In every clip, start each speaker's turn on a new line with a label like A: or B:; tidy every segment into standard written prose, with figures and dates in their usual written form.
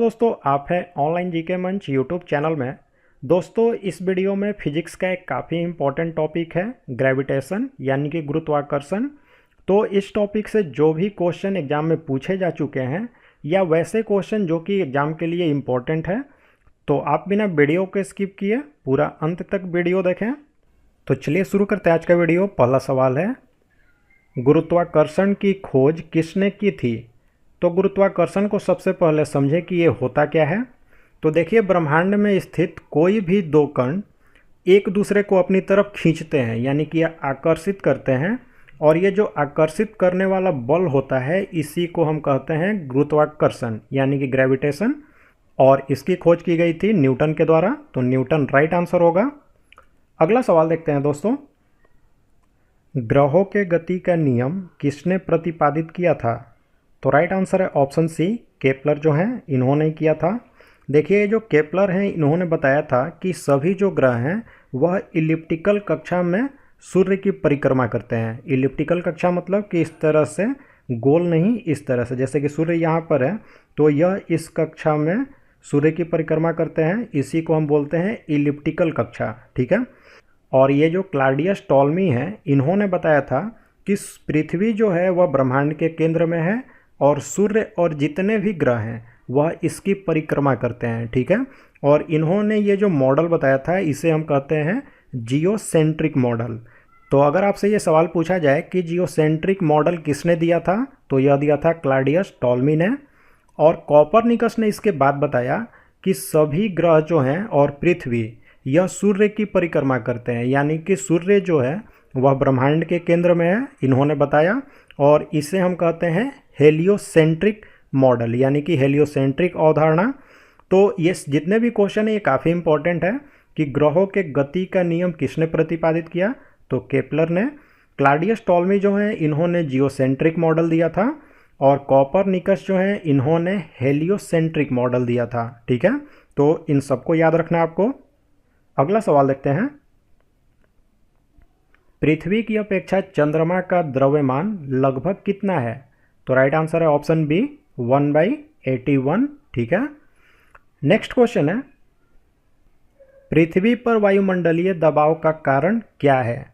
A: दोस्तों, आप हैं ऑनलाइन जीके मंच यूट्यूब चैनल में। दोस्तों, इस वीडियो में फिजिक्स का एक काफ़ी इम्पोर्टेंट टॉपिक है ग्रेविटेशन यानी कि गुरुत्वाकर्षण। तो इस टॉपिक से जो भी क्वेश्चन एग्जाम में पूछे जा चुके हैं या वैसे क्वेश्चन जो कि एग्जाम के लिए इम्पोर्टेंट है, तो आप बिना वीडियो के स्किप किए पूरा अंत तक वीडियो देखें। तो चलिए शुरू करते हैं आज का वीडियो। पहला सवाल है, गुरुत्वाकर्षण की खोज किसने की थी? तो गुरुत्वाकर्षण को सबसे पहले समझे कि ये होता क्या है। तो देखिए, ब्रह्मांड में स्थित कोई भी दो कण एक दूसरे को अपनी तरफ खींचते हैं यानी कि आकर्षित करते हैं, और ये जो आकर्षित करने वाला बल होता है इसी को हम कहते हैं गुरुत्वाकर्षण यानी कि ग्रेविटेशन। और इसकी खोज की गई थी न्यूटन के द्वारा, तो न्यूटन राइट आंसर होगा। अगला सवाल देखते हैं दोस्तों, ग्रहों के गति का नियम किसने प्रतिपादित किया था? तो राइट आंसर है ऑप्शन सी, केपलर जो हैं इन्होंने किया था। देखिए, जो केपलर हैं इन्होंने बताया था कि सभी जो ग्रह हैं वह इलिप्टिकल कक्षा में सूर्य की परिक्रमा करते हैं। इलिप्टिकल कक्षा मतलब कि इस तरह से गोल नहीं, इस तरह से, जैसे कि सूर्य यहाँ पर है तो यह इस कक्षा में सूर्य की परिक्रमा करते हैं, इसी को हम बोलते हैं इलिप्टिकल कक्षा। ठीक है। और ये जो क्लॉडियस टॉल्मी हैं इन्होंने बताया था कि पृथ्वी जो है वह ब्रह्मांड के केंद्र में है और सूर्य और जितने भी ग्रह हैं वह इसकी परिक्रमा करते हैं। ठीक है। और इन्होंने ये जो मॉडल बताया था इसे हम कहते हैं जियोसेंट्रिक मॉडल। तो अगर आपसे ये सवाल पूछा जाए कि जियोसेंट्रिक मॉडल किसने दिया था, तो यह दिया था क्लॉडियस टॉल्मी ने। और कोपरनिकस ने इसके बाद बताया कि सभी ग्रह जो हैं और पृथ्वी यह सूर्य की परिक्रमा करते हैं, यानी कि सूर्य जो है वह ब्रह्मांड के केंद्र में है, इन्होंने बताया। और इसे हम कहते हैं हेलियोसेंट्रिक मॉडल यानी कि हेलियोसेंट्रिक अवधारणा। तो ये जितने भी क्वेश्चन है ये काफ़ी इंपॉर्टेंट है कि ग्रहों के गति का नियम किसने प्रतिपादित किया, तो केपलर ने। क्लॉडियस टॉल्मी जो हैं इन्होंने जियोसेंट्रिक मॉडल दिया था, और कोपरनिकस जो हैं इन्होंने हेलियोसेंट्रिक मॉडल दिया था। ठीक है। तो इन सबको याद रखना है आपको। अगला सवाल देखते हैं, पृथ्वी की अपेक्षा चंद्रमा का द्रव्यमान लगभग कितना है? तो राइट आंसर है ऑप्शन बी, 1/81। ठीक है। नेक्स्ट क्वेश्चन है, पृथ्वी पर वायुमंडलीय दबाव का कारण क्या है?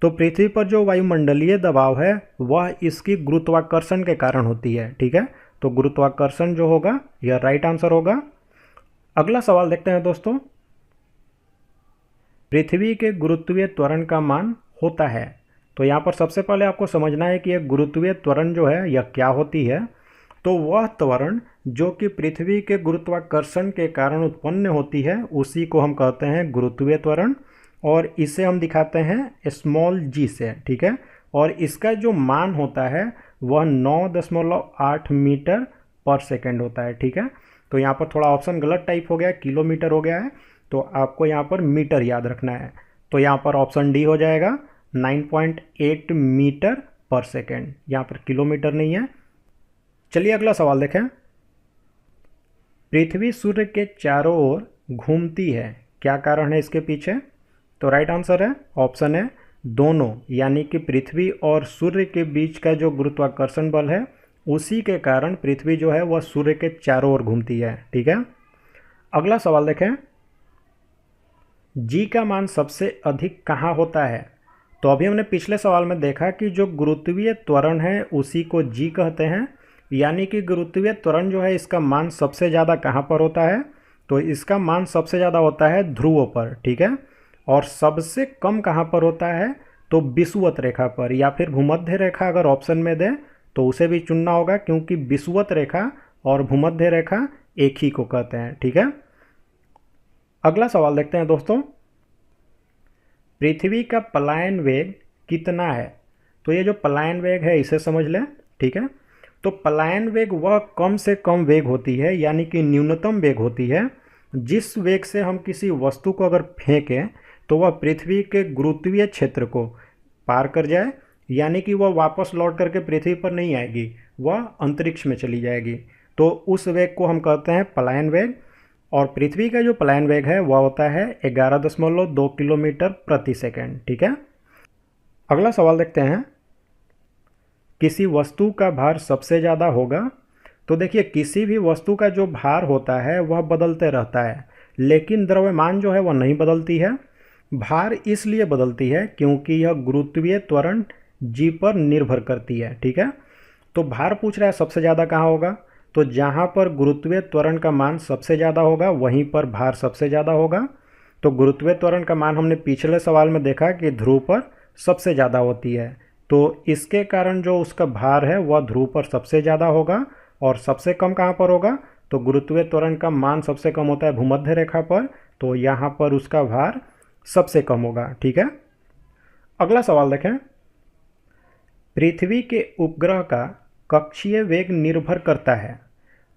A: तो पृथ्वी पर जो वायुमंडलीय दबाव है वह इसकी गुरुत्वाकर्षण के कारण होती है। ठीक है। तो गुरुत्वाकर्षण जो होगा यह राइट आंसर होगा। अगला सवाल देखते हैं दोस्तों, पृथ्वी के गुरुत्वीय त्वरण का मान होता है। तो यहाँ पर सबसे पहले आपको समझना है कि यह गुरुत्वीय त्वरण जो है यह क्या होती है। तो वह त्वरण जो कि पृथ्वी के गुरुत्वाकर्षण के कारण उत्पन्न होती है उसी को हम कहते हैं गुरुत्वीय त्वरण, और इसे हम दिखाते हैं स्मॉल जी से। ठीक है। और इसका जो मान होता है वह 9.8 मीटर पर सेकेंड होता है। ठीक है। तो यहाँ पर थोड़ा ऑप्शन गलत टाइप हो गया, किलोमीटर हो गया है, तो आपको यहाँ पर मीटर याद रखना है। तो यहाँ पर ऑप्शन डी हो जाएगा, 9.8 मीटर पर सेकेंड, यहाँ पर किलोमीटर नहीं है। चलिए अगला सवाल देखें, पृथ्वी सूर्य के चारों ओर घूमती है, क्या कारण है इसके पीछे? तो राइट आंसर है ऑप्शन है दोनों, यानी कि पृथ्वी और सूर्य के बीच का जो गुरुत्वाकर्षण बल है उसी के कारण पृथ्वी जो है वह सूर्य के चारों ओर घूमती है। ठीक है। अगला सवाल देखें, जी का मान सबसे अधिक कहाँ होता है? तो अभी हमने पिछले सवाल में देखा कि जो गुरुत्वीय त्वरण है उसी को जी कहते हैं, यानी कि गुरुत्वीय त्वरण जो है इसका मान सबसे ज़्यादा कहाँ पर होता है? तो इसका मान सबसे ज़्यादा होता है ध्रुवों पर। ठीक है। और सबसे कम कहाँ पर होता है? तो विषुवत रेखा पर, या फिर भूमध्य रेखा अगर ऑप्शन में दे तो उसे भी चुनना होगा, क्योंकि विषुवत रेखा और भूमध्य रेखा एक ही को कहते हैं। ठीक है। अगला सवाल देखते हैं दोस्तों, पृथ्वी का पलायन वेग कितना है? तो ये जो पलायन वेग है इसे समझ लें। ठीक है। तो पलायन वेग वह कम से कम वेग होती है, यानी कि न्यूनतम वेग होती है जिस वेग से हम किसी वस्तु को अगर फेंकें तो वह पृथ्वी के गुरुत्वीय क्षेत्र को पार कर जाए, यानी कि वह वापस लौट करके पृथ्वी पर नहीं आएगी, वह अंतरिक्ष में चली जाएगी। तो उस वेग को हम कहते हैं पलायन वेग। और पृथ्वी का जो पलायन वेग है वह होता है 11.2 किलोमीटर प्रति सेकेंड। ठीक है। अगला सवाल देखते हैं, किसी वस्तु का भार सबसे ज़्यादा होगा तो देखिए किसी भी वस्तु का जो भार होता है वह बदलते रहता है, लेकिन द्रव्यमान जो है वह नहीं बदलती है। भार इसलिए बदलती है क्योंकि यह गुरुत्वीय त्वरण जी पर निर्भर करती है। ठीक है, तो भार पूछ रहा है सबसे ज़्यादा कहाँ होगा, तो जहाँ पर गुरुत्वीय त्वरण का मान सबसे ज़्यादा होगा वहीं पर भार सबसे ज़्यादा होगा। तो गुरुत्वीय त्वरण का मान हमने पिछले सवाल में देखा कि ध्रुव पर सबसे ज़्यादा होती है, तो इसके कारण जो उसका भार है वह ध्रुव पर सबसे ज़्यादा होगा। और सबसे कम कहाँ पर होगा, तो गुरुत्वीय त्वरण का मान सबसे कम होता है भूमध्य रेखा पर, तो यहाँ पर उसका भार सबसे कम होगा। ठीक है, अगला सवाल देखें। पृथ्वी के उपग्रह का कक्षीय वेग निर्भर करता है।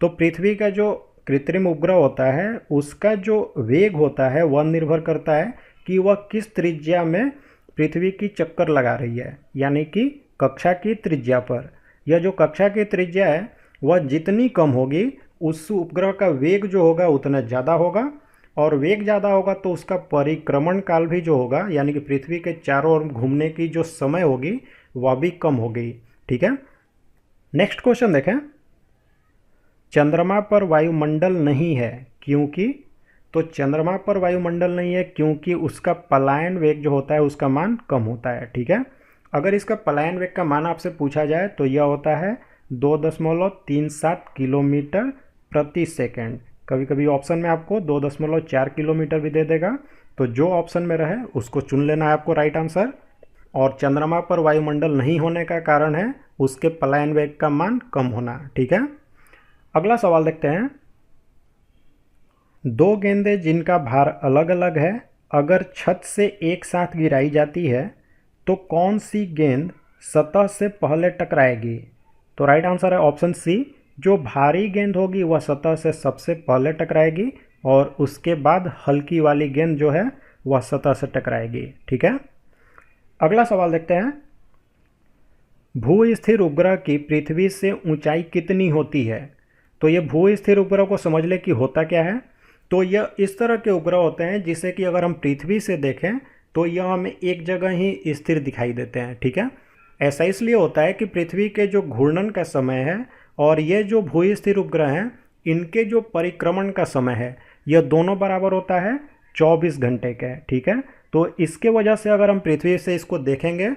A: तो पृथ्वी का जो कृत्रिम उपग्रह होता है उसका जो वेग होता है वह निर्भर करता है कि वह किस त्रिज्या में पृथ्वी की चक्कर लगा रही है, यानी कि कक्षा की त्रिज्या पर। यह जो कक्षा की त्रिज्या है वह जितनी कम होगी उस उपग्रह का वेग जो होगा उतना ज़्यादा होगा, और वेग ज़्यादा होगा तो उसका परिक्रमण काल भी जो होगा, यानी कि पृथ्वी के चारों ओर घूमने की जो समय होगी वह भी कम होगी। ठीक है, नेक्स्ट क्वेश्चन देखें। चंद्रमा पर वायुमंडल नहीं है क्योंकि, तो चंद्रमा पर वायुमंडल नहीं है क्योंकि उसका पलायन वेग जो होता है उसका मान कम होता है। ठीक है, अगर इसका पलायन वेग का मान आपसे पूछा जाए तो यह होता है 2.37 किलोमीटर प्रति सेकंड। कभी कभी ऑप्शन में आपको 2.4 किलोमीटर भी दे देगा, तो जो ऑप्शन में रहे उसको चुन लेना है आपको राइट आंसर। और चंद्रमा पर वायुमंडल नहीं होने का कारण है उसके पलायन वेग का मान कम होना। ठीक है, अगला सवाल देखते हैं। दो गेंदें जिनका भार अलग अलग है अगर छत से एक साथ गिराई जाती है तो कौन सी गेंद सतह से पहले टकराएगी। तो राइट आंसर है ऑप्शन सी, जो भारी गेंद होगी वह सतह से सबसे पहले टकराएगी और उसके बाद हल्की वाली गेंद जो है वह सतह से टकराएगी। ठीक है, अगला सवाल देखते हैं। भू स्थिर उपग्रह की पृथ्वी से ऊंचाई कितनी होती है। तो ये भू स्थिर उपग्रह को समझ ले कि होता क्या है। तो यह इस तरह के उपग्रह होते हैं जिसे कि अगर हम पृथ्वी से देखें तो यह हमें एक जगह ही स्थिर दिखाई देते हैं। ठीक है, ऐसा इसलिए होता है कि पृथ्वी के जो घूर्णन का समय है और ये जो भू स्थिर उपग्रह हैं इनके जो परिक्रमण का समय है यह दोनों बराबर होता है 24 घंटे के। ठीक है, तो इसके वजह से अगर हम पृथ्वी से इसको देखेंगे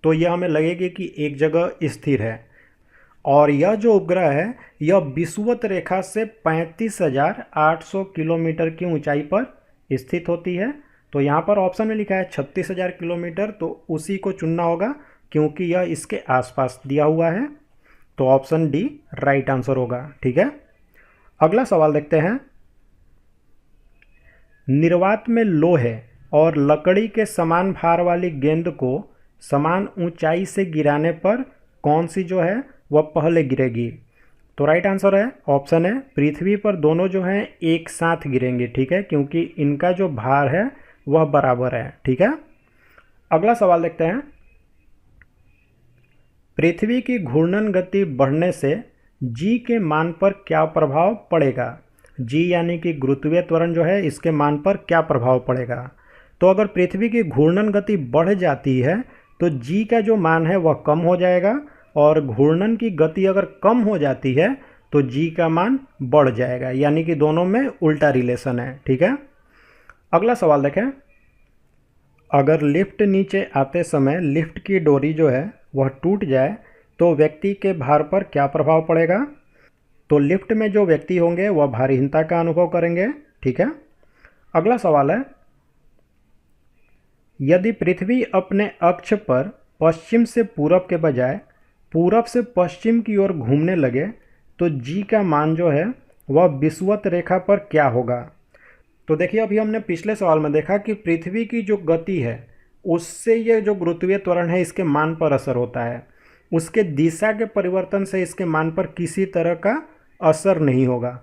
A: तो यह हमें लगेगी कि एक जगह स्थिर है। और यह जो उपग्रह है यह विषुवत रेखा से 35,800 किलोमीटर की ऊंचाई पर स्थित होती है। तो यहाँ पर ऑप्शन में लिखा है 36,000 किलोमीटर, तो उसी को चुनना होगा क्योंकि यह इसके आसपास दिया हुआ है। तो ऑप्शन डी राइट आंसर होगा। ठीक है, अगला सवाल देखते हैं। निर्वात में लोहे और लकड़ी के समान भार वाली गेंद को समान ऊंचाई से गिराने पर कौन सी जो है वह पहले गिरेगी। तो राइट आंसर है ऑप्शन है पृथ्वी पर दोनों जो हैं एक साथ गिरेंगे। ठीक है, क्योंकि इनका जो भार है वह बराबर है। ठीक है, अगला सवाल देखते हैं। पृथ्वी की घूर्णन गति बढ़ने से जी के मान पर क्या प्रभाव पड़ेगा। जी यानी कि गुरुत्वीय त्वरण जो है इसके मान पर क्या प्रभाव पड़ेगा। तो अगर पृथ्वी की घूर्णन गति बढ़ जाती है तो जी का जो मान है वह कम हो जाएगा, और घूर्णन की गति अगर कम हो जाती है तो जी का मान बढ़ जाएगा, यानी कि दोनों में उल्टा रिलेशन है। ठीक है, अगला सवाल देखें। अगर लिफ्ट नीचे आते समय लिफ्ट की डोरी जो है वह टूट जाए तो व्यक्ति के भार पर क्या प्रभाव पड़ेगा। तो लिफ्ट में जो व्यक्ति होंगे वह भारीहीनता का अनुभव करेंगे। ठीक है, अगला सवाल है। यदि पृथ्वी अपने अक्ष पर पश्चिम से पूरब के बजाय पूरब से पश्चिम की ओर घूमने लगे तो जी का मान जो है वह विषुवत रेखा पर क्या होगा। तो देखिए अभी हमने पिछले सवाल में देखा कि पृथ्वी की जो गति है उससे ये जो गुरुत्वीय त्वरण है इसके मान पर असर होता है, उसके दिशा के परिवर्तन से इसके मान पर किसी तरह का असर नहीं होगा,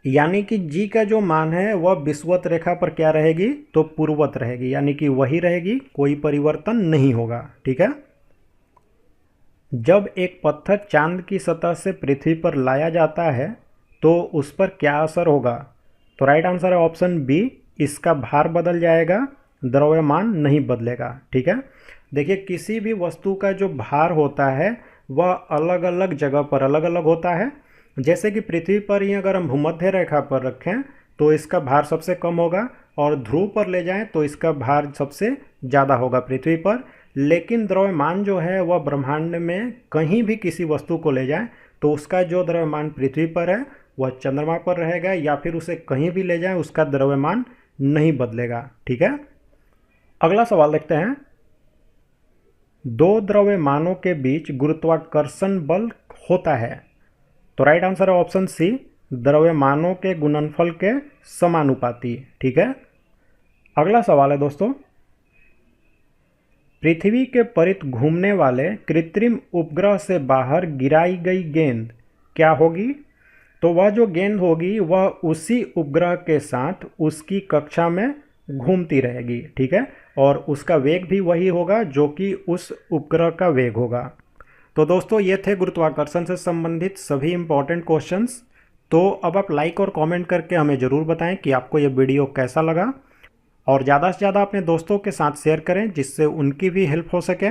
A: यानी कि जी का जो मान है वह विषुवत रेखा पर क्या रहेगी, तो पूर्ववत रहेगी, यानी कि वही रहेगी, कोई परिवर्तन नहीं होगा। ठीक है, जब एक पत्थर चांद की सतह से पृथ्वी पर लाया जाता है तो उस पर क्या असर होगा। तो राइट आंसर है ऑप्शन बी, इसका भार बदल जाएगा, द्रव्यमान नहीं बदलेगा। ठीक है, देखिए किसी भी वस्तु का जो भार होता है वह अलग अलग जगह पर अलग अलग होता है, जैसे कि पृथ्वी पर ही अगर हम भूमध्य रेखा पर रखें तो इसका भार सबसे कम होगा, और ध्रुव पर ले जाएं तो इसका भार सबसे ज़्यादा होगा पृथ्वी पर। लेकिन द्रव्यमान जो है वह ब्रह्मांड में कहीं भी किसी वस्तु को ले जाएं तो उसका जो द्रव्यमान पृथ्वी पर है वह चंद्रमा पर रहेगा, या फिर उसे कहीं भी ले जाएं उसका द्रव्यमान नहीं बदलेगा। ठीक है, अगला सवाल देखते हैं। दो द्रव्यमानों के बीच गुरुत्वाकर्षण बल होता है। तो राइट आंसर है ऑप्शन सी, द्रव्यमानों के गुणनफल के समानुपाती। ठीक है, अगला सवाल है दोस्तों, पृथ्वी के परित घूमने वाले कृत्रिम उपग्रह से बाहर गिराई गई गेंद क्या होगी? तो वह जो गेंद होगी वह उसी उपग्रह के साथ उसकी कक्षा में घूमती रहेगी। ठीक है, और उसका वेग भी वही होगा जो कि उस उपग्रह का वेग होगा। तो दोस्तों ये थे गुरुत्वाकर्षण से संबंधित सभी इंपॉर्टेंट क्वेश्चंस। तो अब आप लाइक और कमेंट करके हमें ज़रूर बताएं कि आपको ये वीडियो कैसा लगा, और ज़्यादा से ज़्यादा अपने दोस्तों के साथ शेयर करें जिससे उनकी भी हेल्प हो सके।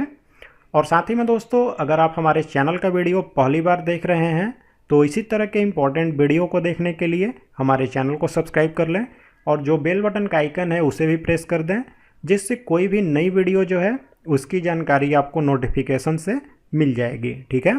A: और साथ ही में दोस्तों, अगर आप हमारे चैनल का वीडियो पहली बार देख रहे हैं तो इसी तरह के इंपॉर्टेंट वीडियो को देखने के लिए हमारे चैनल को सब्सक्राइब कर लें, और जो बेल बटन का आइकन है उसे भी प्रेस कर दें, जिससे कोई भी नई वीडियो जो है उसकी जानकारी आपको नोटिफिकेशन से मिल जाएगी। ठीक है।